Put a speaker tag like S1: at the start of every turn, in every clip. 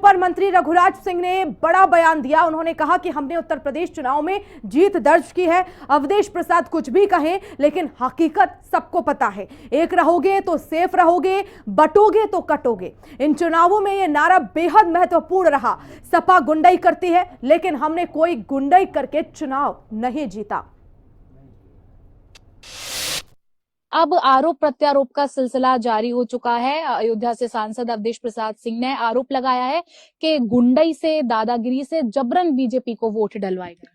S1: अपर मंत्री रघुराज सिंह ने बड़ा बयान दिया। उन्होंने कहा कि हमने उत्तर प्रदेश चुनाव में जीत दर्ज की है। अवधेश प्रसाद कुछ भी कहें, लेकिन हकीकत सबको पता है। एक रहोगे तो सेफ रहोगे, बटोगे तो कटोगे। इन चुनावों में यह नारा बेहद महत्वपूर्ण रहा। सपा गुंडई करती है, लेकिन हमने कोई गुंडई करके चुनाव नहीं जीता।
S2: अब आरोप प्रत्यारोप का सिलसिला जारी हो चुका है। अयोध्या से सांसद अवधेश प्रसाद सिंह ने आरोप लगाया है कि गुंडई से, दादागिरी से जबरन बीजेपी को वोट डलवाए गए।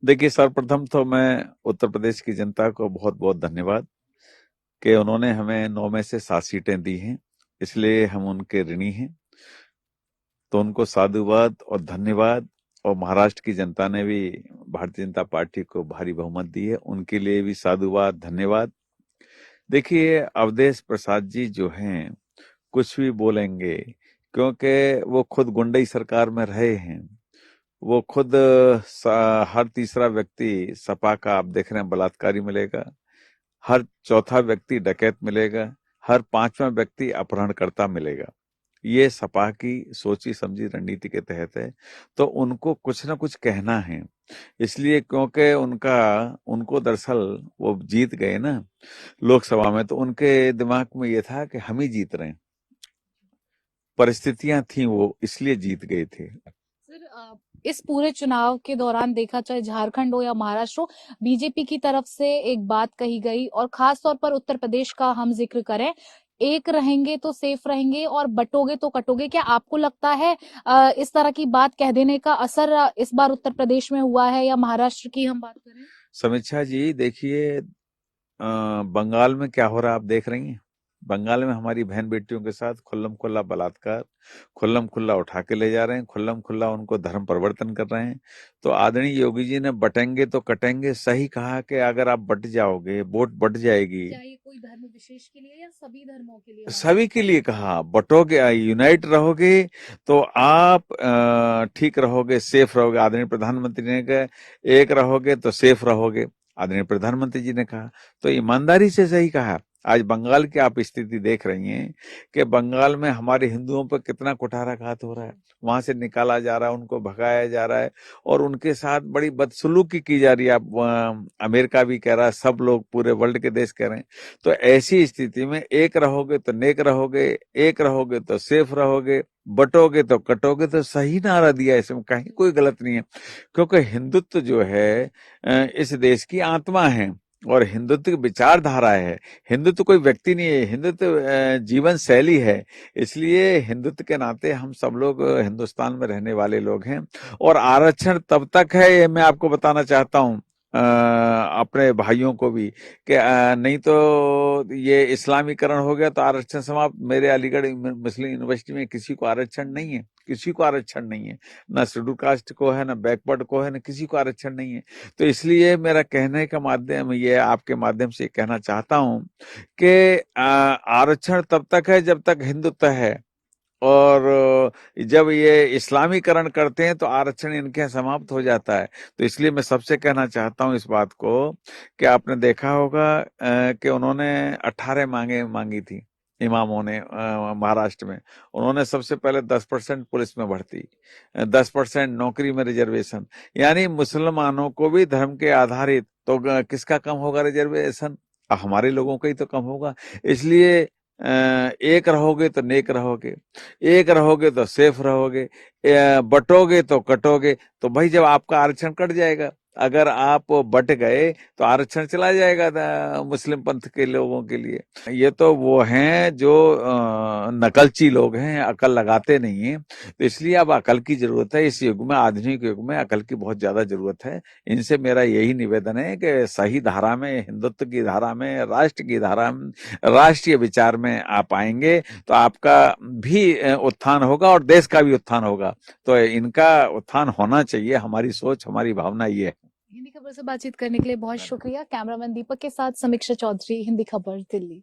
S3: देखिए, सर्वप्रथम तो मैं उत्तर प्रदेश की जनता को बहुत बहुत धन्यवाद कि उन्होंने हमें 9 में से 7 सीटें दी हैं, इसलिए हम उनके ऋणी हैं। तो उनको साधुवाद और धन्यवाद। और महाराष्ट्र की जनता ने भी भारतीय जनता पार्टी को भारी बहुमत दी है, उनके लिए भी साधुवाद, धन्यवाद। देखिए, अवधेश प्रसाद जी जो हैं कुछ भी बोलेंगे, क्योंकि वो खुद गुंडई सरकार में रहे हैं। वो खुद हर तीसरा व्यक्ति सपा का आप देख रहे हैं बलात्कारी मिलेगा, हर चौथा व्यक्ति डकैत मिलेगा, हर पांचवा व्यक्ति अपहरणकर्ता मिलेगा। ये सपा की सोची समझी रणनीति के तहत है। तो उनको कुछ ना कुछ कहना है, इसलिए क्योंकि उनको दरअसल वो जीत गए ना लोकसभा में, तो उनके दिमाग में ये था कि हम ही जीत रहे हैं। परिस्थितियां थी वो, इसलिए जीत गए थे।
S2: सर, इस पूरे चुनाव के दौरान देखा चाहे झारखंड हो या महाराष्ट्र हो, बीजेपी की तरफ से एक बात कही गई, और खास तौर पर उत्तर प्रदेश का हम जिक्र करें, एक रहेंगे तो सेफ रहेंगे और बटोगे तो कटोगे। क्या आपको लगता है इस तरह की बात कह देने का असर इस बार उत्तर प्रदेश में हुआ है, या महाराष्ट्र की हम बात करें?
S3: समीक्षा जी, देखिए, बंगाल में क्या हो रहा है आप देख रही हैं। बंगाल में हमारी बहन बेटियों के साथ खुल्लम खुल्ला बलात्कार, खुल्लम खुल्ला उठा के ले जा रहे हैं, खुल्लम खुल्ला उनको धर्म परिवर्तन कर रहे हैं। तो आदरणीय योगी जी ने बटेंगे तो कटेंगे सही कहा कि अगर आप बट जाओगे, वोट बट जाएगी।
S2: क्या ये कोई धर्म विशेष के लिए या सभी धर्मों के लिए?
S3: सभी के लिए कहा, बटोगे, यूनाइट रहोगे तो आप ठीक रहोगे, सेफ रहोगे। आदरणीय प्रधानमंत्री ने कहा एक रहोगे तो सेफ रहोगे, आदरणीय प्रधानमंत्री जी ने कहा, तो ईमानदारी से सही कहा। आज बंगाल की आप स्थिति देख रही हैं कि बंगाल में हमारे हिंदुओं पर कितना कुठाराघात हो रहा है, वहां से निकाला जा रहा है, उनको भगाया जा रहा है और उनके साथ बड़ी बदसलूकी की जा रही है। अमेरिका भी कह रहा है, सब लोग पूरे वर्ल्ड के देश कह रहे हैं। तो ऐसी स्थिति में एक रहोगे तो नेक रहोगे, एक रहोगे तो सेफ रहोगे, बटोगे तो कटोगे, तो सही नारा दिया। इसमें कहीं कोई गलत नहीं है, क्योंकि हिंदुत्व जो है इस देश की आत्मा है और हिंदुत्व की विचारधारा है। हिंदुत्व कोई व्यक्ति नहीं है, हिंदुत्व जीवन शैली है। इसलिए हिंदुत्व के नाते हम सब लोग हिंदुस्तान में रहने वाले लोग हैं। और आरक्षण तब तक है, ये मैं आपको बताना चाहता हूँ अपने भाइयों को भी कि नहीं तो ये इस्लामीकरण हो गया तो आरक्षण समाप्त। मेरे अलीगढ़ मुस्लिम यूनिवर्सिटी में किसी को आरक्षण नहीं है, किसी को आरक्षण नहीं है, ना शेड्यूल कास्ट को है, ना बैकवर्ड को है, ना किसी को आरक्षण नहीं है। तो इसलिए मेरा कहने का माध्यम ये आपके माध्यम से कहना चाहता हूं कि आरक्षण तब तक है जब तक हिंदुत्व है, और जब ये इस्लामीकरण करते हैं तो आरक्षण इनके यहाँ समाप्त हो जाता है। तो इसलिए मैं सबसे कहना चाहता हूं इस बात को कि आपने देखा होगा कि उन्होंने 18 मांगी थी इमामों ने महाराष्ट्र में। उन्होंने सबसे पहले 10% पुलिस में भर्ती, 10% नौकरी में रिजर्वेशन, यानी मुसलमानों को भी धर्म के आधारित। तो किसका कम होगा रिजर्वेशन? हमारे लोगों का ही तो कम होगा। इसलिए एक रहोगे तो नेक रहोगे, एक रहोगे तो सेफ रहोगे, बटोगे तो कटोगे। तो भाई जब आपका आरक्षण कट जाएगा, अगर आप बट गए तो आरक्षण चला जाएगा मुस्लिम पंथ के लोगों के लिए। ये तो वो हैं जो नकलची लोग हैं, अकल लगाते नहीं हैं। तो इसलिए अब अकल की जरूरत है। इस युग में, आधुनिक युग में अकल की बहुत ज्यादा जरूरत है। इनसे मेरा यही निवेदन है कि सही धारा में, हिंदुत्व की धारा में, राष्ट्र की धारा में, राष्ट्रीय विचार में आप आएंगे तो आपका भी उत्थान होगा और देश का भी उत्थान होगा। तो इनका उत्थान होना चाहिए। हमारी सोच, हमारी भावना ये है।
S2: हिंदी खबर से बातचीत करने के लिए बहुत शुक्रिया। कैमरामैन दीपक के साथ समीक्षा चौधरी, हिंदी खबर, दिल्ली।